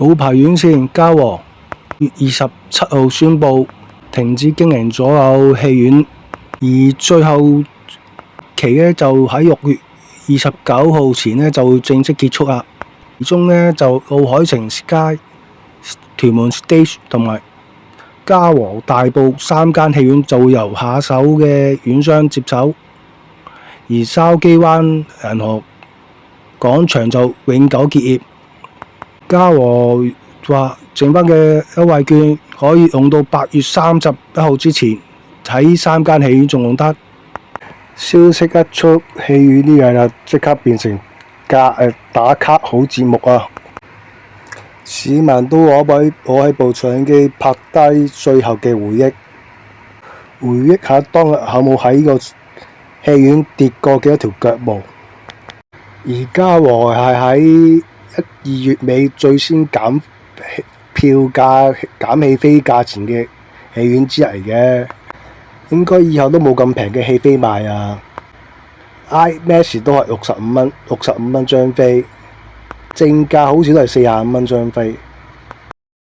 老牌院線嘉禾月27號宣布停止經營所有戲院，而最後期咧就喺6月29號前咧就會正式結束啦。其中咧就奧海城 Sky、屯門 Stage 同埋嘉禾大埔3間戲院就會由下手嘅院商接手，而筲箕灣銀河廣場就永久結業。嘉禾話剩翻嘅優惠券可以用到8月31號之前，喺3間戲院仲用得。消息一出，戲院呢樣就即刻變成打卡好節目啊！市民都攞起部相機拍低最後嘅回憶下當日有冇喺個戲院跌過幾多條腳毛。而嘉禾係喺2月尾最先減票價、減戲飛價錢嘅戲院之一嚟嘅，應該以後都冇咁平嘅戲飛賣啊！IMAX 都係65蚊張飛，正價好似都係45蚊張飛。